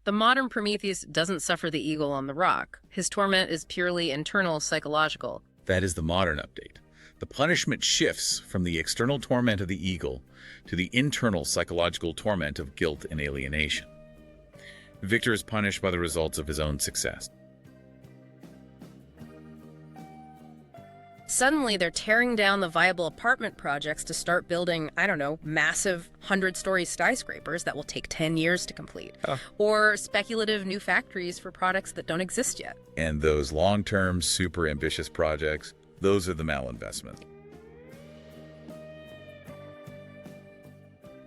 The modern Prometheus doesn't suffer the eagle on the rock. His torment is purely internal psychological. That is the modern update. The punishment shifts from the external torment of the eagle to the internal psychological torment of guilt and alienation. Victor is punished by the results of his own success. Suddenly, they're tearing down the viable apartment projects to start building, I don't know, massive 100-story skyscrapers that will take 10 years to complete. Or speculative new factories for products that don't exist yet. And those long-term, super ambitious projects, those are the malinvestments.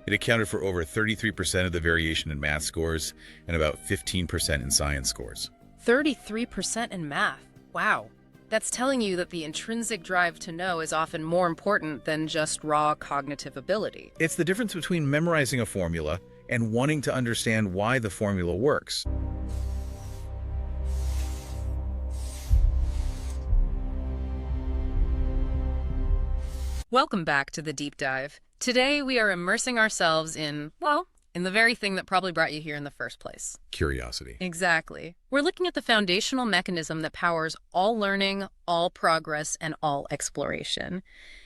It accounted for over 33% of the variation in math scores and about 15% in science scores. 33% in math. Wow. That's telling you that the intrinsic drive to know is often more important than just raw cognitive ability. It's the difference between memorizing a formula and wanting to understand why the formula works. Welcome back to the Deep Dive. Today we are immersing ourselves in, well, in the very thing that probably brought you here in the first place. Curiosity. Exactly. We're looking at the foundational mechanism that powers all learning, all progress, and all exploration.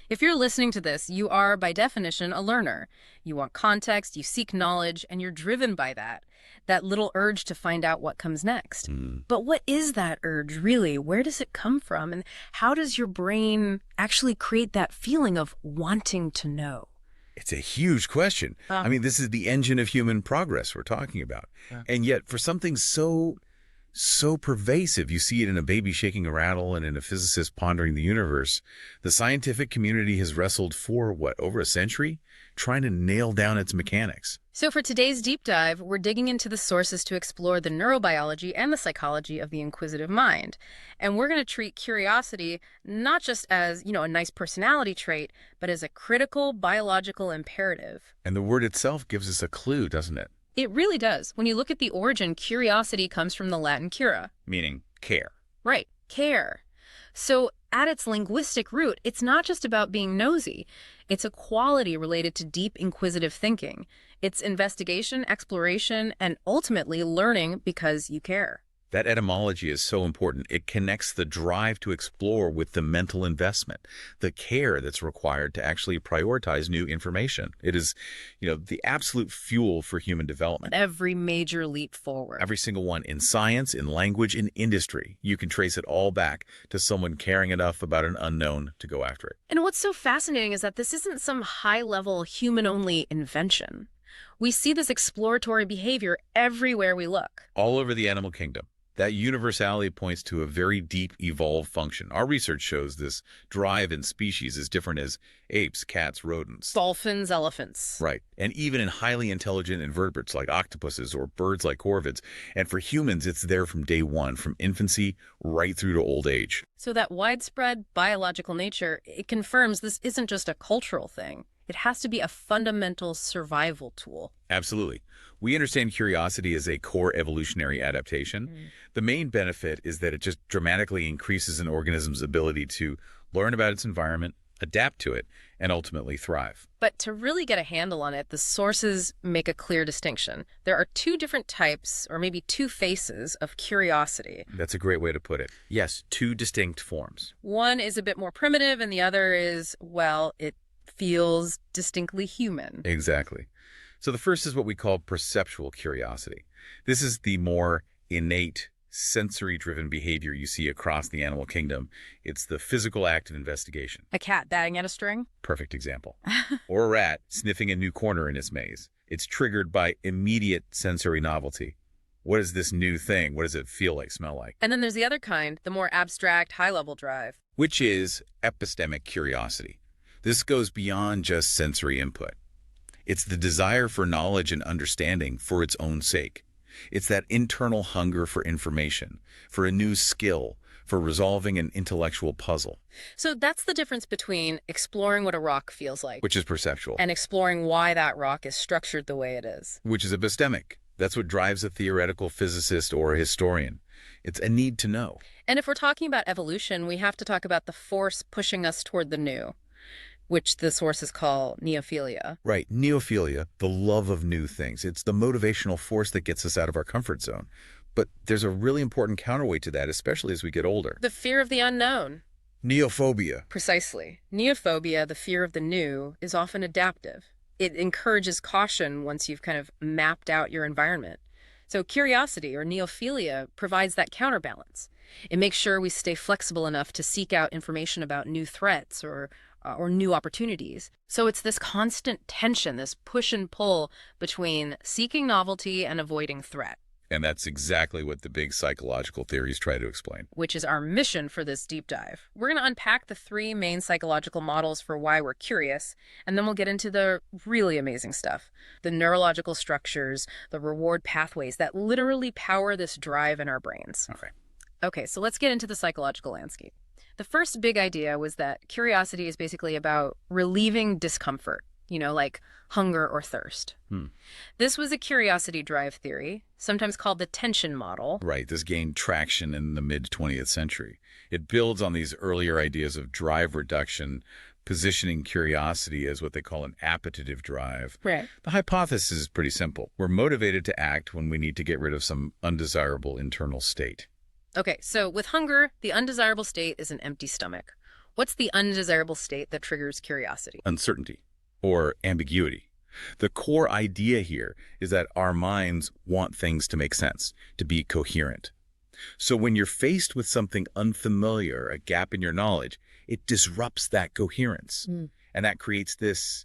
If you're listening to this, you are, by definition, a learner. You want context, you seek knowledge, and you're driven by that little urge to find out what comes next. But what is that urge, really? Where does it come from? And how does your brain actually create that feeling of wanting to know? It's a huge question. I mean, this is the engine of human progress we're talking about. And yet, for something so pervasive, you see it in a baby shaking a rattle and in a physicist pondering the universe, the scientific community has wrestled for, over a century, trying to nail down its mechanics. So for today's deep dive, we're digging into the sources to explore the neurobiology and the psychology of the inquisitive mind. And we're going to treat curiosity not just as, a nice personality trait, but as a critical biological imperative. And the word itself gives us a clue, doesn't it? It really does. When you look at the origin, curiosity comes from the Latin cura. Meaning care. Right, care. So at its linguistic root, it's not just about being nosy. It's a quality related to deep inquisitive thinking. It's investigation, exploration, and ultimately learning because you care. That etymology is so important. It connects the drive to explore with the mental investment, the care that's required to actually prioritize new information. It is, the absolute fuel for human development. Every major leap forward. Every single one in science, in language, in industry. You can trace it all back to someone caring enough about an unknown to go after it. And what's so fascinating is that this isn't some high-level human-only invention. We see this exploratory behavior everywhere we look. All over the animal kingdom. That universality points to a very deep evolved function. Our research shows this drive in species is different as apes, cats, rodents. Dolphins, elephants. Right. And even in highly intelligent invertebrates like octopuses or birds like corvids. And for humans, it's there from day one, from infancy right through to old age. So that widespread biological nature, it confirms this isn't just a cultural thing. It has to be a fundamental survival tool. Absolutely. We understand curiosity as a core evolutionary adaptation. The main benefit is that it just dramatically increases an organism's ability to learn about its environment, adapt to it, and ultimately thrive. But to really get a handle on it, the sources make a clear distinction. There are two different types, or maybe two faces, of curiosity. That's a great way to put it. Yes, two distinct forms. One is a bit more primitive, and the other is, it feels distinctly human. Exactly. So the first is what we call perceptual curiosity. This is the more innate, sensory-driven behavior you see across the animal kingdom. It's the physical act of investigation. A cat batting at a string? Perfect example. Or a rat sniffing a new corner in its maze. It's triggered by immediate sensory novelty. What is this new thing? What does it feel like, smell like? And then there's the other kind, the more abstract, high-level drive. Which is epistemic curiosity. This goes beyond just sensory input. It's the desire for knowledge and understanding for its own sake. It's that internal hunger for information, for a new skill, for resolving an intellectual puzzle. So that's the difference between exploring what a rock feels like, Which is perceptual. and exploring why that rock is structured the way it is. Which is epistemic. That's what drives a theoretical physicist or a historian. It's a need to know. And if we're talking about evolution, we have to talk about the force pushing us toward the new. which the sources call neophilia. Right, neophilia, the love of new things. It's the motivational force that gets us out of our comfort zone. But there's a really important counterweight to that, especially as we get older. The fear of the unknown. Neophobia. Precisely. Neophobia, the fear of the new, is often adaptive. It encourages caution once you've kind of mapped out your environment. So curiosity, or neophilia, provides that counterbalance. It makes sure we stay flexible enough to seek out information about new threats or new opportunities. So it's this constant tension, this push and pull between seeking novelty and avoiding threat. And that's exactly what the big psychological theories try to explain. Which is our mission for this deep dive. We're going to unpack the three main psychological models for why we're curious, and then we'll get into the really amazing stuff. The neurological structures, the reward pathways that literally power this drive in our brains. Okay, so let's get into the psychological landscape. The first big idea was that curiosity is basically about relieving discomfort, like hunger or thirst. This was a curiosity drive theory, sometimes called the tension model. Right, this gained traction in the mid-20th century. It builds on these earlier ideas of drive reduction, positioning curiosity as what they call an appetitive drive. Right. The hypothesis is pretty simple. We're motivated to act when we need to get rid of some undesirable internal state. Okay, so with hunger, the undesirable state is an empty stomach. What's the undesirable state that triggers curiosity? Uncertainty or ambiguity. The core idea here is that our minds want things to make sense, to be coherent. So when you're faced with something unfamiliar, a gap in your knowledge, it disrupts that coherence. And that creates this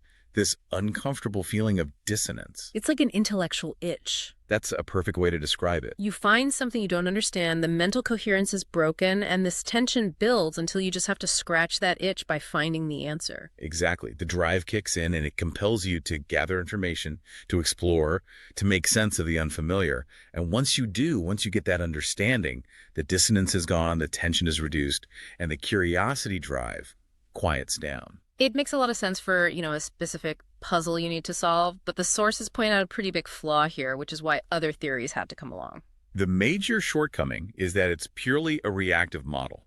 uncomfortable feeling of dissonance. It's like an intellectual itch. That's a perfect way to describe it. You find something you don't understand, the mental coherence is broken, and this tension builds until you just have to scratch that itch by finding the answer. Exactly. The drive kicks in and it compels you to gather information, to explore, to make sense of the unfamiliar. And once you get that understanding, the dissonance is gone, the tension is reduced, and the curiosity drive quiets down. It makes a lot of sense for, a specific puzzle you need to solve, but the sources point out a pretty big flaw here, which is why other theories had to come along. The major shortcoming is that it's purely a reactive model.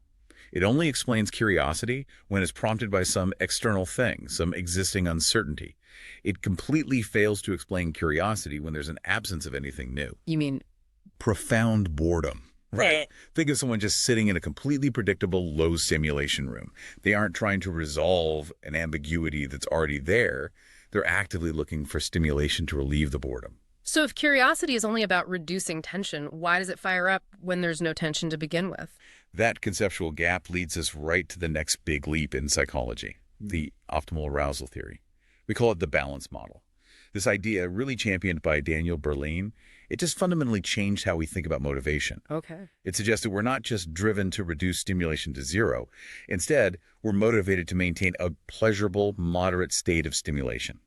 It only explains curiosity when it's prompted by some external thing, some existing uncertainty. It completely fails to explain curiosity when there's an absence of anything new. You mean profound boredom? Right. Think of someone just sitting in a completely predictable low simulation room. They aren't trying to resolve an ambiguity that's already there. They're actively looking for stimulation to relieve the boredom. So if curiosity is only about reducing tension, why does it fire up when there's no tension to begin with? That conceptual gap leads us right to the next big leap in psychology, the optimal arousal theory. We call it the balance model. This idea, really championed by Daniel Berlin, it just fundamentally changed how we think about motivation. Okay. It suggested we're not just driven to reduce stimulation to zero. Instead, we're motivated to maintain a pleasurable, moderate state of stimulation,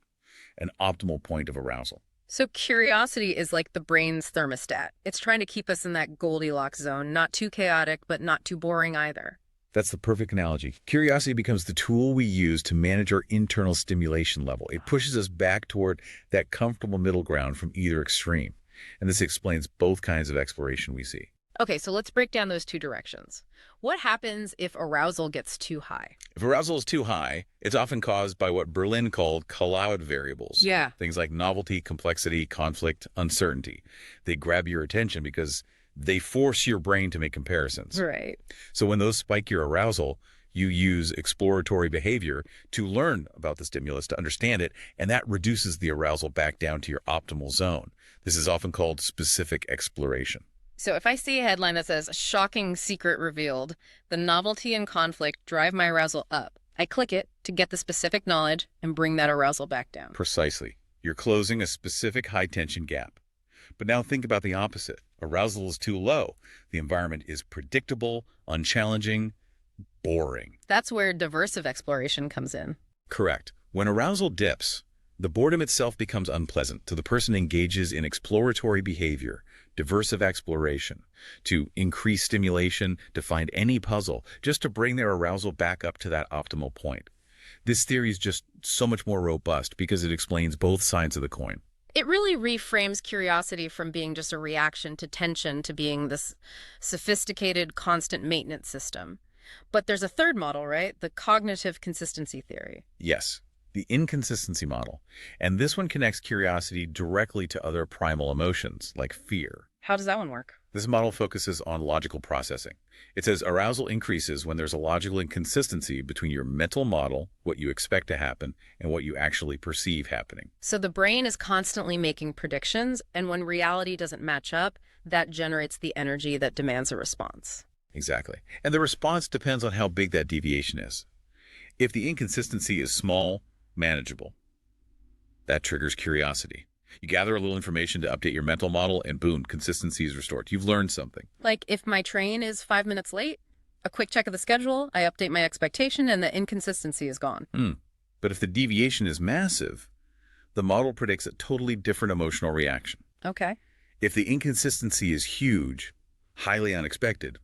an optimal point of arousal. So curiosity is like the brain's thermostat. It's trying to keep us in that Goldilocks zone, not too chaotic, but not too boring either. That's the perfect analogy. Curiosity becomes the tool we use to manage our internal stimulation level. It pushes us back toward that comfortable middle ground from either extreme. And this explains both kinds of exploration we see. Okay, so let's break down those two directions. What happens if arousal gets too high? If arousal is too high, it's often caused by what Berlin called cloud variables. Yeah. Things like novelty, complexity, conflict, uncertainty. They grab your attention because they force your brain to make comparisons. Right. So when those spike your arousal, you use exploratory behavior to learn about the stimulus, to understand it, and that reduces the arousal back down to your optimal zone. This is often called specific exploration. So if I see a headline that says, "Shocking secret revealed," the novelty and conflict drive my arousal up. I click it to get the specific knowledge and bring that arousal back down. Precisely. You're closing a specific high-tension gap. But now think about the opposite. Arousal is too low. The environment is predictable, unchallenging, boring. That's where diversive exploration comes in. Correct. When arousal dips, the boredom itself becomes unpleasant, so the person engages in exploratory behavior, diversive exploration, to increase stimulation, to find any puzzle, just to bring their arousal back up to that optimal point. This theory is just so much more robust because it explains both sides of the coin. It really reframes curiosity from being just a reaction to tension to being this sophisticated, constant maintenance system. But there's a third model, right? The cognitive consistency theory. Yes, the inconsistency model. And this one connects curiosity directly to other primal emotions, like fear. How does that one work? This model focuses on logical processing. It says arousal increases when there's a logical inconsistency between your mental model, what you expect to happen, and what you actually perceive happening. So the brain is constantly making predictions, and when reality doesn't match up, that generates the energy that demands a response. Exactly. And the response depends on how big that deviation is. If the inconsistency is small, manageable, that triggers curiosity. You gather a little information to update your mental model, and boom, consistency is restored. You've learned something. Like if my train is 5 minutes late, a quick check of the schedule, I update my expectation, and the inconsistency is gone. But if the deviation is massive, the model predicts a totally different emotional reaction. Okay. If the inconsistency is huge, highly unexpected,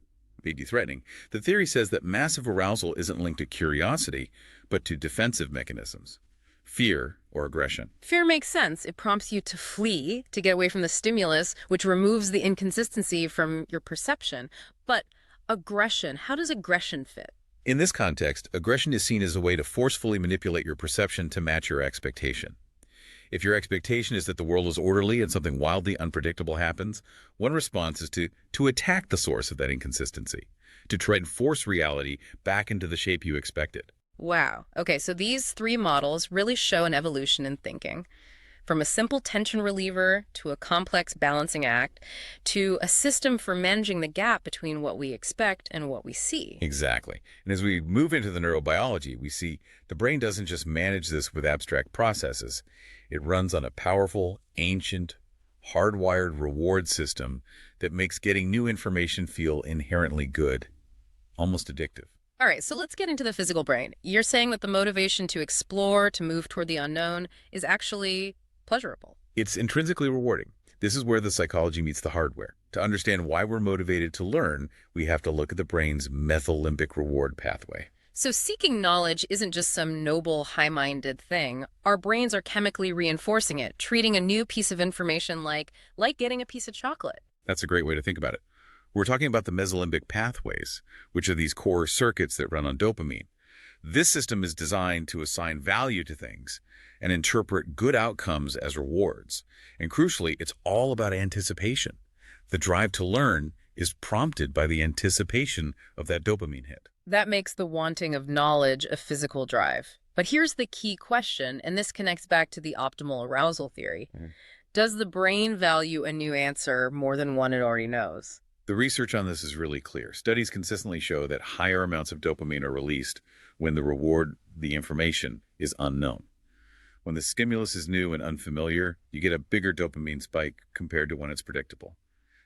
maybe threatening, the theory says that massive arousal isn't linked to curiosity, but to defensive mechanisms. Fear or aggression. Fear makes sense. It prompts you to flee, to get away from the stimulus, which removes the inconsistency from your perception. But aggression, how does aggression fit? In this context, aggression is seen as a way to forcefully manipulate your perception to match your expectation. If your expectation is that the world is orderly and something wildly unpredictable happens, one response is to attack the source of that inconsistency, to try and force reality back into the shape you expected. Wow. Okay, so these three models really show an evolution in thinking. From a simple tension reliever to a complex balancing act to a system for managing the gap between what we expect and what we see. Exactly. And as we move into the neurobiology, we see the brain doesn't just manage this with abstract processes. It runs on a powerful, ancient, hardwired reward system that makes getting new information feel inherently good, almost addictive. All right, so let's get into the physical brain. You're saying that the motivation to explore, to move toward the unknown, is actually pleasurable. It's intrinsically rewarding. This is where the psychology meets the hardware. To understand why we're motivated to learn, we have to look at the brain's methyl-limbic reward pathway. So seeking knowledge isn't just some noble, high-minded thing. Our brains are chemically reinforcing it, treating a new piece of information like getting a piece of chocolate. That's a great way to think about it. We're talking about the mesolimbic pathways, which are these core circuits that run on dopamine. This system is designed to assign value to things and interpret good outcomes as rewards. And crucially, it's all about anticipation. The drive to learn is prompted by the anticipation of that dopamine hit. That makes the wanting of knowledge a physical drive. But here's the key question, and this connects back to the optimal arousal theory. Does the brain value a new answer more than one it already knows? The research on this is really clear. Studies consistently show that higher amounts of dopamine are released when the reward, the information, is unknown. When the stimulus is new and unfamiliar, you get a bigger dopamine spike compared to when it's predictable.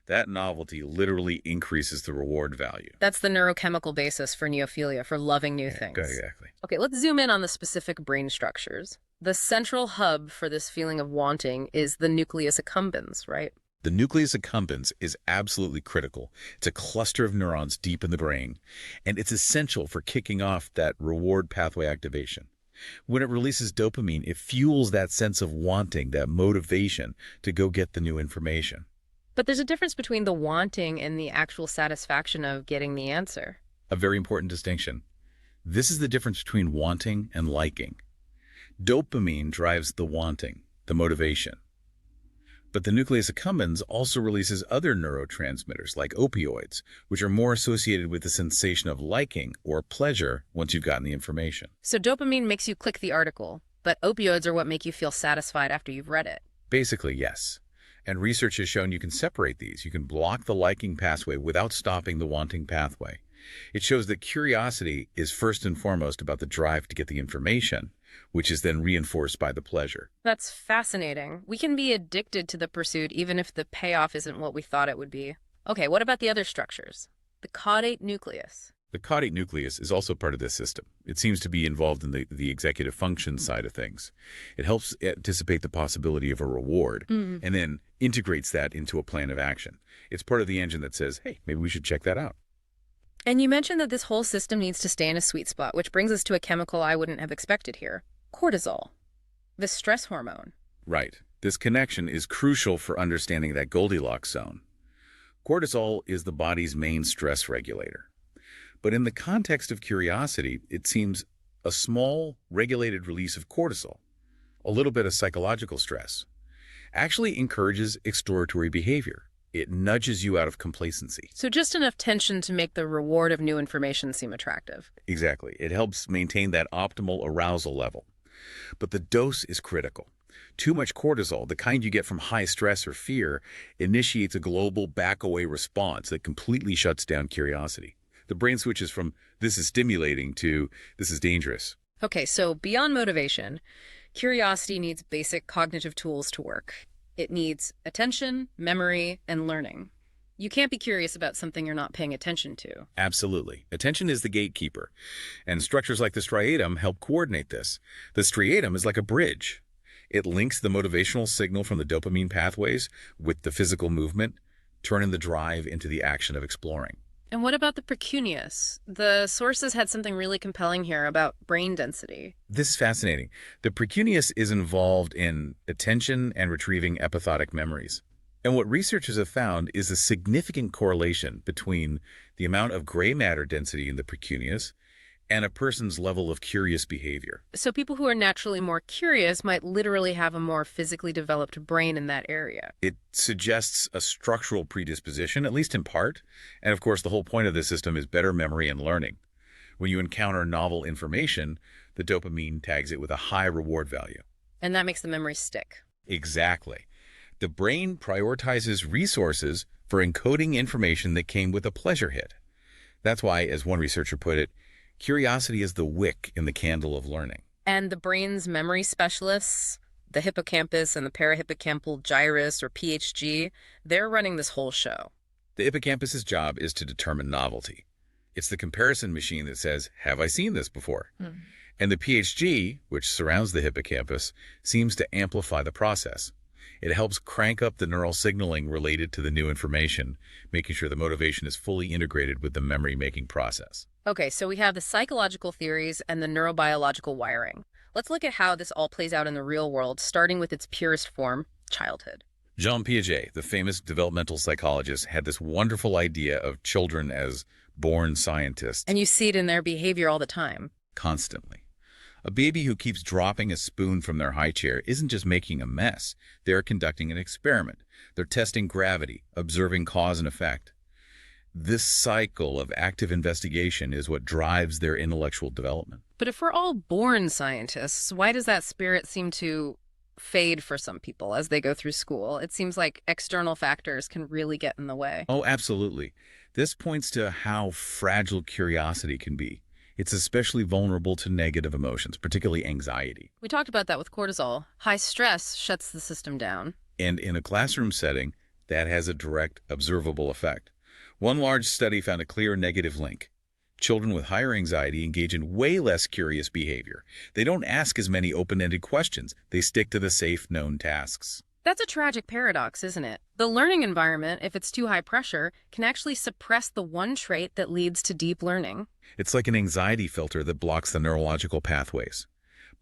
That novelty literally increases the reward value. That's the neurochemical basis for neophilia, for loving new things. Exactly. Okay, let's zoom in on the specific brain structures. The central hub for this feeling of wanting is the nucleus accumbens, right? The nucleus accumbens is absolutely critical. It's a cluster of neurons deep in the brain, and it's essential for kicking off that reward pathway activation. When it releases dopamine, it fuels that sense of wanting, that motivation to go get the new information. But there's a difference between the wanting and the actual satisfaction of getting the answer. A very important distinction. This is the difference between wanting and liking. Dopamine drives the wanting, the motivation. But the nucleus accumbens also releases other neurotransmitters like opioids, which are more associated with the sensation of liking or pleasure once you've gotten the information. So dopamine makes you click the article, but opioids are what make you feel satisfied after you've read it. Basically, yes. And research has shown you can separate these. You can block the liking pathway without stopping the wanting pathway. It shows that curiosity is first and foremost about the drive to get the information, which is then reinforced by the pleasure. That's fascinating. We can be addicted to the pursuit even if the payoff isn't what we thought it would be. Okay, what about the other structures? The caudate nucleus. The caudate nucleus is also part of this system. It seems to be involved in the executive function side of things. It helps anticipate the possibility of a reward and then integrates that into a plan of action. It's part of the engine that says, hey, maybe we should check that out. And you mentioned that this whole system needs to stay in a sweet spot, which brings us to a chemical I wouldn't have expected here. Cortisol, the stress hormone. Right. This connection is crucial for understanding that Goldilocks zone. Cortisol is the body's main stress regulator. But in the context of curiosity, it seems a small, regulated release of cortisol, a little bit of psychological stress, actually encourages exploratory behavior. It nudges you out of complacency. So just enough tension to make the reward of new information seem attractive. Exactly. It helps maintain that optimal arousal level. But the dose is critical. Too much cortisol, the kind you get from high stress or fear, initiates a global back-away response that completely shuts down curiosity. The brain switches from "this is stimulating" to "this is dangerous." Okay, so beyond motivation, curiosity needs basic cognitive tools to work. It needs attention, memory, and learning. You can't be curious about something you're not paying attention to. Absolutely. Attention is the gatekeeper, and structures like the striatum help coordinate this. The striatum is like a bridge. It links the motivational signal from the dopamine pathways with the physical movement, turning the drive into the action of exploring. And what about the precuneus? The sources had something really compelling here about brain density. This is fascinating. The precuneus is involved in attention and retrieving epithotic memories. And what researchers have found is a significant correlation between the amount of gray matter density in the precuneus and a person's level of curious behavior. So people who are naturally more curious might literally have a more physically developed brain in that area. It suggests a structural predisposition, at least in part. And of course, the whole point of this system is better memory and learning. When you encounter novel information, the dopamine tags it with a high reward value. And that makes the memory stick. Exactly. The brain prioritizes resources for encoding information that came with a pleasure hit. That's why, as one researcher put it, curiosity is the wick in the candle of learning. And the brain's memory specialists, the hippocampus and the parahippocampal gyrus, or PHG, they're running this whole show. The hippocampus's job is to determine novelty. It's the comparison machine that says, "Have I seen this before?" And the PHG, which surrounds the hippocampus, seems to amplify the process. It helps crank up the neural signaling related to the new information, making sure the motivation is fully integrated with the memory-making process. Okay, so we have the psychological theories and the neurobiological wiring. Let's look at how this all plays out in the real world, starting with its purest form, childhood. Jean Piaget, the famous developmental psychologist, had this wonderful idea of children as born scientists. And you see it in their behavior all the time. Constantly. A baby who keeps dropping a spoon from their high chair isn't just making a mess. They're conducting an experiment. They're testing gravity, observing cause and effect. This cycle of active investigation is what drives their intellectual development. But if we're all born scientists, why does that spirit seem to fade for some people as they go through school? It seems like external factors can really get in the way. Oh, absolutely. This points to how fragile curiosity can be. It's especially vulnerable to negative emotions, particularly anxiety. We talked about that with cortisol. High stress shuts the system down. And in a classroom setting, that has a direct, observable effect. One large study found a clear negative link. Children with higher anxiety engage in way less curious behavior. They don't ask as many open-ended questions. They stick to the safe, known tasks. That's a tragic paradox, isn't it? The learning environment, if it's too high pressure, can actually suppress the one trait that leads to deep learning. It's like an anxiety filter that blocks the neurological pathways.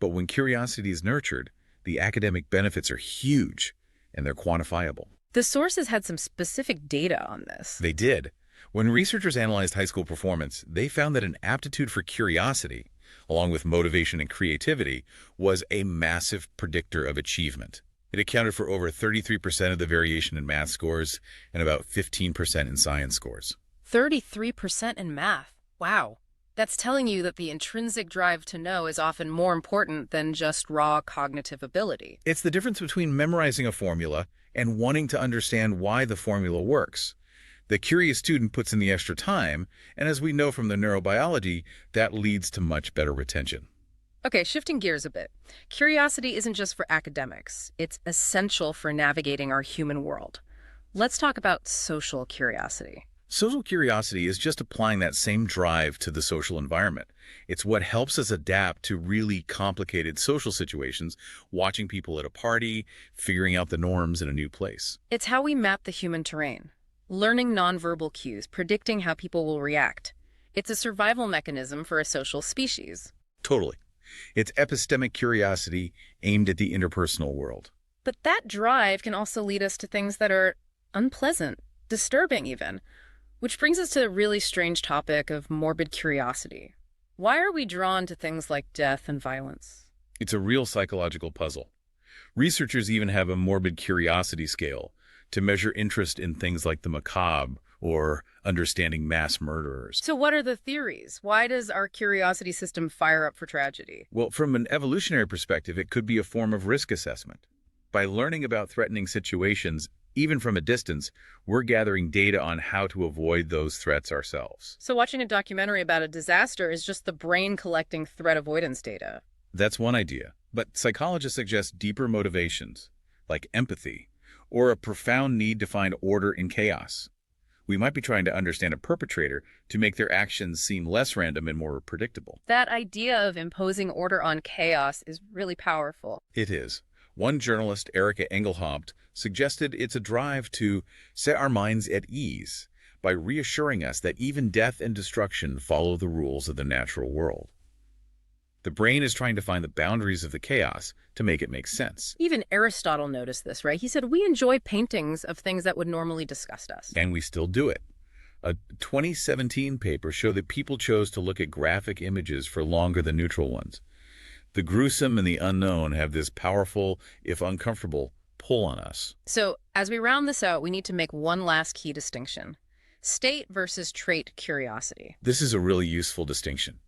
But when curiosity is nurtured, the academic benefits are huge, and they're quantifiable. The sources had some specific data on this. They did. When researchers analyzed high school performance, they found that an aptitude for curiosity, along with motivation and creativity, was a massive predictor of achievement. It accounted for over 33% of the variation in math scores and about 15% in science scores. 33% in math. Wow. That's telling you that the intrinsic drive to know is often more important than just raw cognitive ability. It's the difference between memorizing a formula and wanting to understand why the formula works. The curious student puts in the extra time, and as we know from the neurobiology, that leads to much better retention. Okay, shifting gears a bit. Curiosity isn't just for academics. It's essential for navigating our human world. Let's talk about social curiosity. Social curiosity is just applying that same drive to the social environment. It's what helps us adapt to really complicated social situations, watching people at a party, figuring out the norms in a new place. It's how we map the human terrain, learning nonverbal cues, predicting how people will react. It's a survival mechanism for a social species. Totally. It's epistemic curiosity aimed at the interpersonal world. But that drive can also lead us to things that are unpleasant, disturbing even. Which brings us to the really strange topic of morbid curiosity. Why are we drawn to things like death and violence? It's a real psychological puzzle. Researchers even have a morbid curiosity scale to measure interest in things like the macabre or understanding mass murderers. So what are the theories? Why does our curiosity system fire up for tragedy? Well, from an evolutionary perspective, it could be a form of risk assessment. By learning about threatening situations, even from a distance, we're gathering data on how to avoid those threats ourselves. So watching a documentary about a disaster is just the brain collecting threat avoidance data. That's one idea. But psychologists suggest deeper motivations, like empathy, or a profound need to find order in chaos. We might be trying to understand a perpetrator to make their actions seem less random and more predictable. That idea of imposing order on chaos is really powerful. It is. One journalist, Erica Engelhaupt, suggested it's a drive to set our minds at ease by reassuring us that even death and destruction follow the rules of the natural world. The brain is trying to find the boundaries of the chaos to make it make sense. Even Aristotle noticed this, right? He said, we enjoy paintings of things that would normally disgust us. And we still do it. A 2017 paper showed that people chose to look at graphic images for longer than neutral ones. The gruesome and the unknown have this powerful, if uncomfortable, pull on us. So, as we round this out, we need to make one last key distinction. State versus trait curiosity. This is a really useful distinction.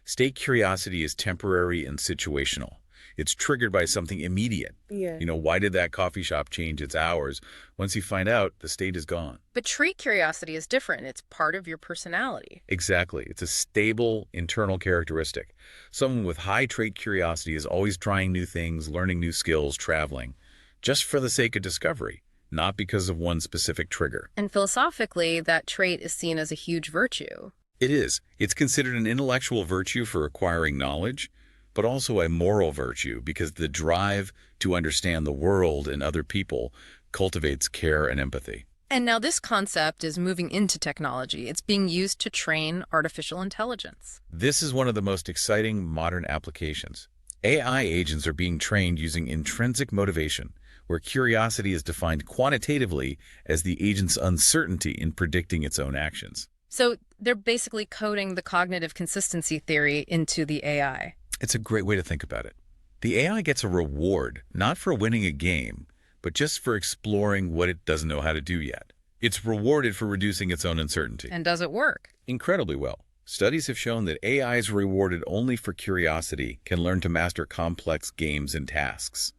State curiosity is temporary and situational. It's triggered by something immediate. Why did that coffee shop change its hours? Once you find out, the state is gone. But trait curiosity is different. It's part of your personality. Exactly. It's a stable internal characteristic. Someone with high trait curiosity is always trying new things, learning new skills, traveling, just for the sake of discovery, not because of one specific trigger. And philosophically, that trait is seen as a huge virtue. It is. It's considered an intellectual virtue for acquiring knowledge, but also a moral virtue because the drive to understand the world and other people cultivates care and empathy. And now this concept is moving into technology. It's being used to train artificial intelligence. This is one of the most exciting modern applications. AI agents are being trained using intrinsic motivation, where curiosity is defined quantitatively as the agent's uncertainty in predicting its own actions. So they're basically coding the cognitive consistency theory into the AI. It's a great way to think about it. The AI gets a reward, not for winning a game, but just for exploring what it doesn't know how to do yet. It's rewarded for reducing its own uncertainty. And does it work? Incredibly well. Studies have shown that AIs rewarded only for curiosity can learn to master complex games and tasks.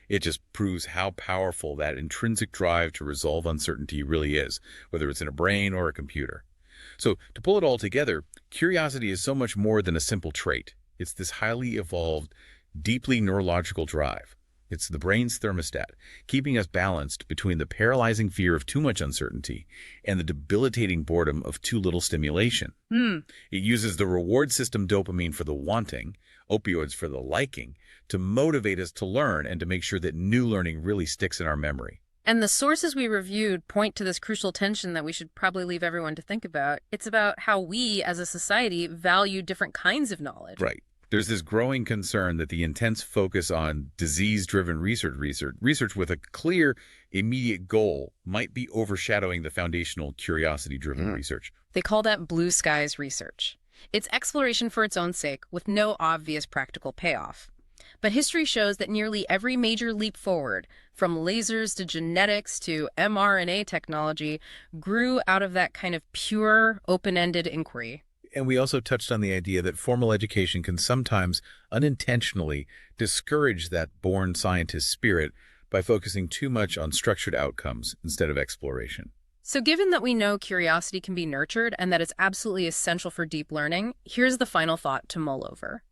It just proves how powerful that intrinsic drive to resolve uncertainty really is, whether it's in a brain or a computer. So, to pull it all together, curiosity is so much more than a simple trait. It's this highly evolved, deeply neurological drive. It's the brain's thermostat, keeping us balanced between the paralyzing fear of too much uncertainty and the debilitating boredom of too little stimulation. It uses the reward system dopamine for the wanting, opioids for the liking, to motivate us to learn and to make sure that new learning really sticks in our memory. And the sources we reviewed point to this crucial tension that we should probably leave everyone to think about. It's about how we, as a society, value different kinds of knowledge. Right. There's this growing concern that the intense focus on disease-driven research with a clear, immediate goal might be overshadowing the foundational curiosity-driven research. They call that blue skies research. It's exploration for its own sake, with no obvious practical payoff. But history shows that nearly every major leap forward, from lasers to genetics to mRNA technology, grew out of that kind of pure, open-ended inquiry. And we also touched on the idea that formal education can sometimes unintentionally discourage that born scientist spirit by focusing too much on structured outcomes instead of exploration. So given that we know curiosity can be nurtured and that it's absolutely essential for deep learning, here's the final thought to mull over.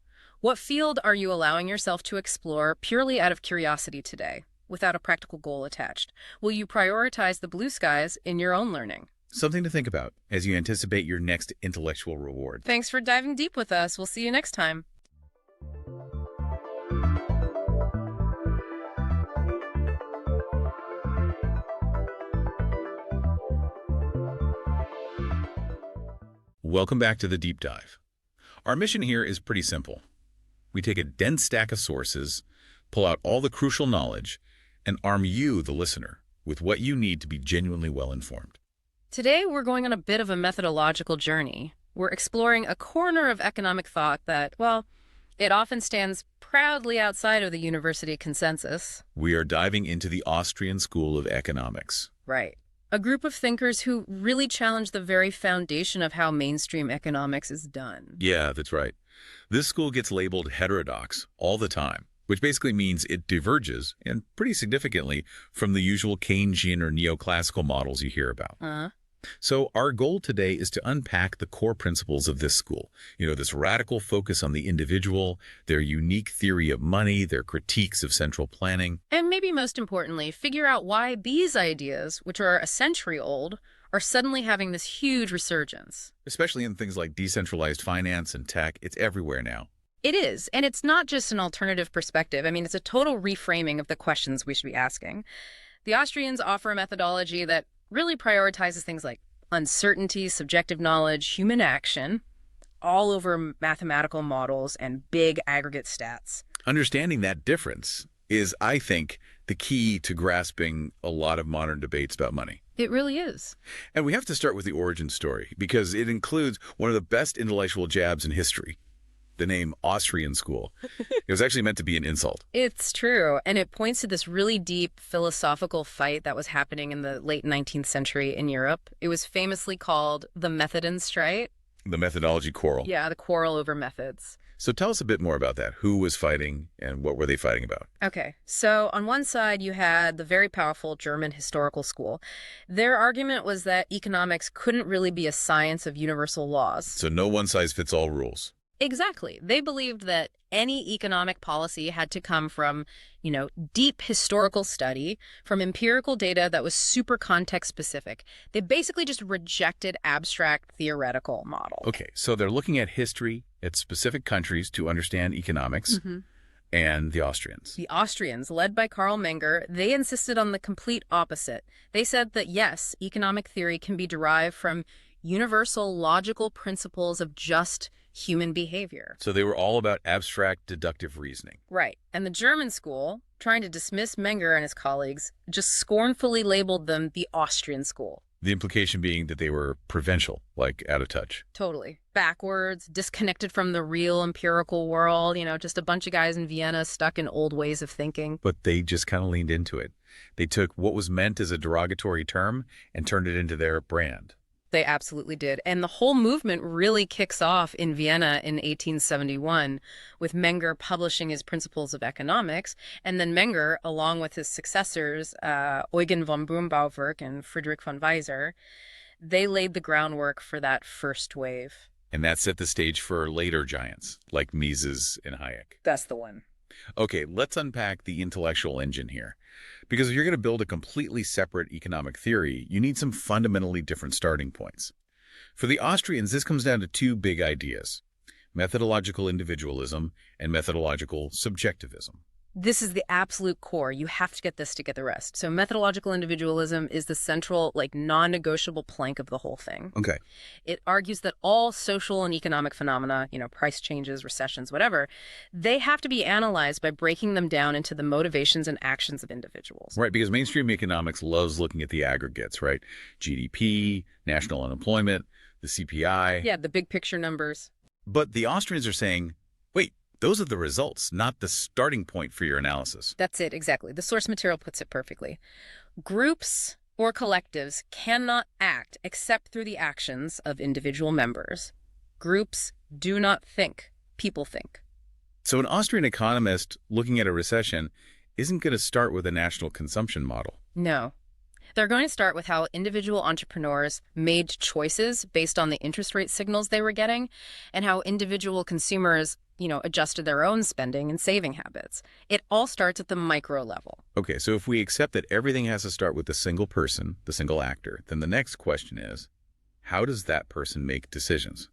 What field are you allowing yourself to explore purely out of curiosity today, without a practical goal attached? Will you prioritize the blue skies in your own learning? Something to think about as you anticipate your next intellectual reward. Thanks for diving deep with us. We'll see you next time. Welcome back to the Deep Dive. Our mission here is pretty simple. We take a dense stack of sources, pull out all the crucial knowledge, and arm you, the listener, with what you need to be genuinely well-informed. Today, we're going on a bit of a methodological journey. We're exploring a corner of economic thought that, well, it often stands proudly outside of the university consensus. We are diving into the Austrian School of Economics. Right. A group of thinkers who really challenge the very foundation of how mainstream economics is done. Yeah, that's right. This school gets labeled heterodox all the time, which basically means it diverges, and pretty significantly, from the usual Keynesian or neoclassical models you hear about. So our goal today is to unpack the core principles of this school. This radical focus on the individual, their unique theory of money, their critiques of central planning. And maybe most importantly, figure out why these ideas, which are a century old, are suddenly having this huge resurgence. Especially in things like decentralized finance and tech. It's everywhere now. It is, and it's not just an alternative perspective. I mean, it's a total reframing of the questions we should be asking. The Austrians offer a methodology that really prioritizes things like uncertainty, subjective knowledge, human action, all over mathematical models and big aggregate stats. Understanding that difference is, I think, the key to grasping a lot of modern debates about money. It really is. And we have to start with the origin story, because it includes one of the best intellectual jabs in history. The name Austrian School. It was actually meant to be an insult. It's true. And it points to this really deep philosophical fight that was happening in the late 19th century in Europe. It was famously called the Methodenstreit. The methodology quarrel. Yeah, the quarrel over methods. So tell us a bit more about that. Who was fighting and what were they fighting about? Okay, so on one side you had the very powerful German historical school. Their argument was that economics couldn't really be a science of universal laws. So no one-size-fits-all rules. Exactly. They believed that any economic policy had to come from, deep historical study, from empirical data that was super context specific. They basically just rejected abstract theoretical models. Okay, so they're looking at history, at specific countries to understand economics, and the Austrians. The Austrians, led by Karl Menger, they insisted on the complete opposite. They said that, yes, economic theory can be derived from universal logical principles of just human behavior. So they were all about abstract deductive reasoning. Right. And the German school, trying to dismiss Menger and his colleagues, just scornfully labeled them the Austrian school. The implication being that they were provincial, like out of touch. Totally. Backwards, disconnected from the real empirical world, just a bunch of guys in Vienna stuck in old ways of thinking. But they just kind of leaned into it. They took what was meant as a derogatory term and turned it into their brand. They absolutely did. And the whole movement really kicks off in Vienna in 1871 with Menger publishing his Principles of Economics. And then Menger, along with his successors, Eugen von Brumbauvwerk and Friedrich von Weiser, they laid the groundwork for that first wave. And that set the stage for later giants like Mises and Hayek. That's the one. Okay, let's unpack the intellectual engine here. Because if you're going to build a completely separate economic theory, you need some fundamentally different starting points. For the Austrians, this comes down to two big ideas: methodological individualism and methodological subjectivism. This is the absolute core. You have to get this to get the rest. So methodological individualism is the central, non-negotiable plank of the whole thing. Okay. It argues that all social and economic phenomena, price changes, recessions, whatever, they have to be analyzed by breaking them down into the motivations and actions of individuals. Right, because mainstream economics loves looking at the aggregates, right? GDP, national unemployment, the CPI. Yeah, the big picture numbers. But the Austrians are saying, wait, those are the results, not the starting point for your analysis. That's it, exactly. The source material puts it perfectly. Groups or collectives cannot act except through the actions of individual members. Groups do not think. People think. So an Austrian economist looking at a recession isn't going to start with a national consumption model. No. They're going to start with how individual entrepreneurs made choices based on the interest rate signals they were getting and how individual consumers adjusted their own spending and saving habits. It all starts at the micro level. Okay, so if we accept that everything has to start with the single person, the single actor, then the next question is, how does that person make decisions?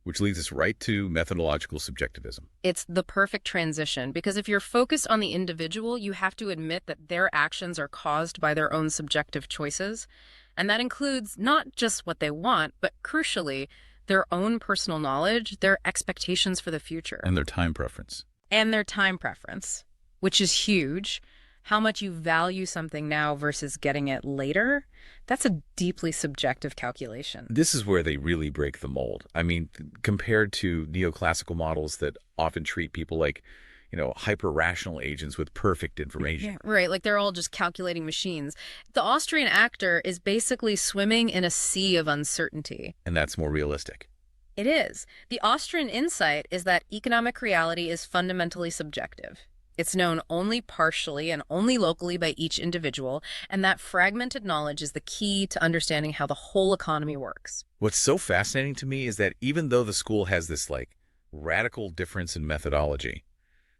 Which leads us right to methodological subjectivism. It's the perfect transition, because if you're focused on the individual, you have to admit that their actions are caused by their own subjective choices. And that includes not just what they want, but crucially, their own personal knowledge, their expectations for the future. And their time preference. And their time preference, which is huge. how much you value something now versus getting it later, that's a deeply subjective calculation. This is where they really break the mold. I mean, compared to neoclassical models that often treat people like, hyper-rational agents with perfect information. Yeah, right. Like they're all just calculating machines. The Austrian actor is basically swimming in a sea of uncertainty. And that's more realistic. It is. The Austrian insight is that economic reality is fundamentally subjective. It's known only partially and only locally by each individual, and that fragmented knowledge is the key to understanding how the whole economy works. What's so fascinating to me is that even though the school has this, radical difference in methodology,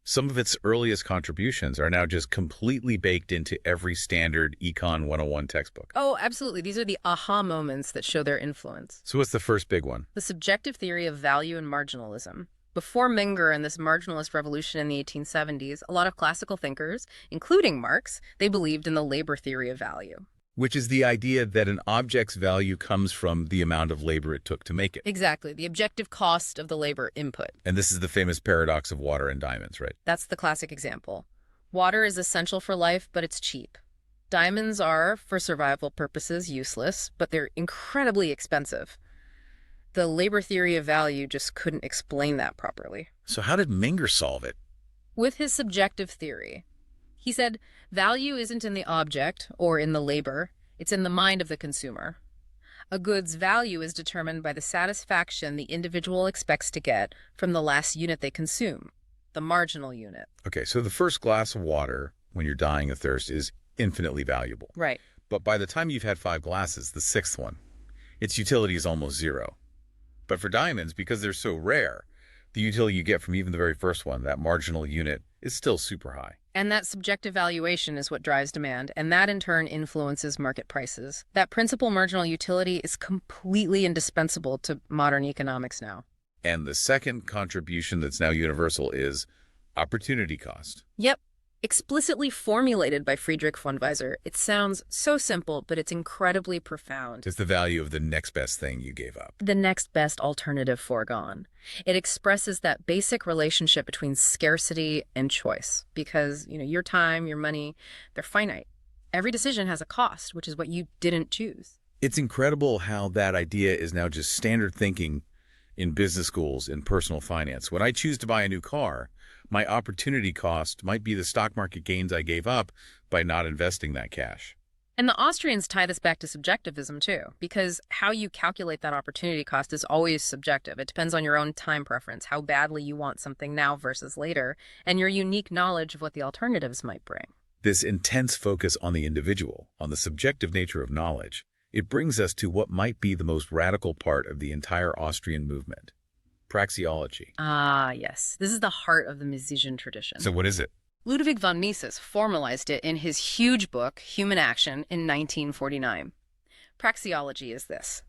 some of its earliest contributions are now just completely baked into every standard Econ 101 textbook. Oh, absolutely. These are the aha moments that show their influence. So what's the first big one? The subjective theory of value and marginalism. Before Menger and this marginalist revolution in the 1870s, a lot of classical thinkers, including Marx, they believed in the labor theory of value. Which is the idea that an object's value comes from the amount of labor it took to make it. Exactly, the objective cost of the labor input. And this is the famous paradox of water and diamonds, right? That's the classic example. Water is essential for life, but it's cheap. Diamonds are, for survival purposes, useless, but they're incredibly expensive. The labor theory of value just couldn't explain that properly. So how did Menger solve it? With his subjective theory. He said, value isn't in the object or in the labor, it's in the mind of the consumer. A good's value is determined by the satisfaction the individual expects to get from the last unit they consume, the marginal unit. Okay, so the first glass of water when you're dying of thirst is infinitely valuable. Right. But by the time you've had 5 glasses, the 6th one, its utility is almost zero. But for diamonds, because they're so rare, the utility you get from even the very first one, that marginal unit, is still super high. And that subjective valuation is what drives demand, and that in turn influences market prices. That principal marginal utility is completely indispensable to modern economics now. And the second contribution that's now universal is opportunity cost. Yep. Explicitly formulated by Friedrich von Weiser. It sounds so simple, but it's incredibly profound. It's the value of the next best thing you gave up. The next best alternative foregone. It expresses that basic relationship between scarcity and choice because, your time, your money, they're finite. Every decision has a cost, which is what you didn't choose. It's incredible how that idea is now just standard thinking in business schools, in personal finance. When I choose to buy a new car, my opportunity cost might be the stock market gains I gave up by not investing that cash. And the Austrians tie this back to subjectivism, too, because how you calculate that opportunity cost is always subjective. It depends on your own time preference, how badly you want something now versus later, and your unique knowledge of what the alternatives might bring. This intense focus on the individual, on the subjective nature of knowledge, it brings us to what might be the most radical part of the entire Austrian movement. Praxeology. Ah, yes. This is the heart of the Misesian tradition. So what is it? Ludwig von Mises formalized it in his huge book, Human Action, in 1949. Praxeology is this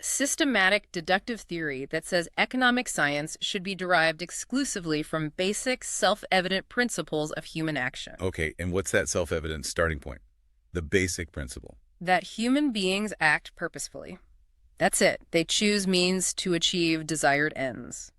systematic deductive theory that says economic science should be derived exclusively from basic, self-evident principles of human action. Okay, and what's that self-evident starting point? The basic principle. That human beings act purposefully. That's it. They choose means to achieve desired ends.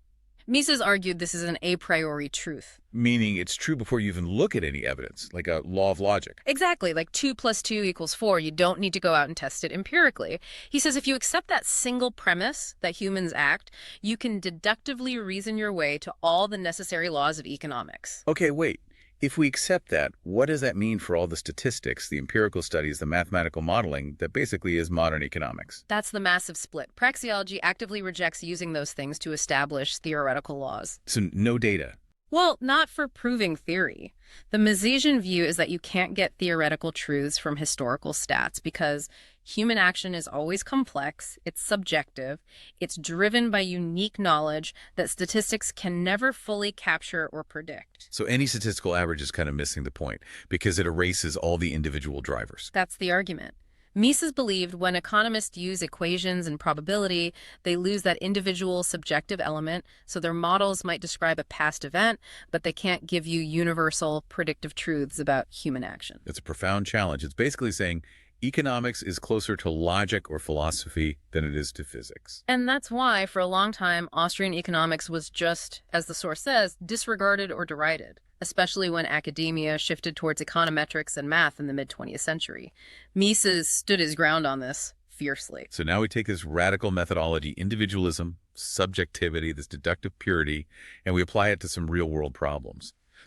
Mises argued this is an a priori truth. Meaning it's true before you even look at any evidence, like a law of logic. Exactly, like 2 + 2 = 4. You don't need to go out and test it empirically. He says if you accept that single premise, that humans act, you can deductively reason your way to all the necessary laws of economics. Okay, wait. If we accept that, what does that mean for all the statistics, the empirical studies, the mathematical modeling that basically is modern economics? That's the massive split. Praxeology actively rejects using those things to establish theoretical laws. So no data. Well, not for proving theory. The Misesian view is that you can't get theoretical truths from historical stats because human action is always complex, it's subjective, it's driven by unique knowledge that statistics can never fully capture or predict. So any statistical average is kind of missing the point because it erases all the individual drivers. That's the argument. Mises believed when economists use equations and probability, they lose that individual subjective element, so their models might describe a past event, but they can't give you universal predictive truths about human action. It's a profound challenge. It's basically saying Economics is closer to logic or philosophy than it is to physics. And that's why, for a long time, Austrian economics was just, as the source says, disregarded or derided, especially when academia shifted towards econometrics and math in the mid-20th century. Mises stood his ground on this fiercely. So now we take this radical methodology, individualism, subjectivity, this deductive purity, and we apply it to some real-world problems.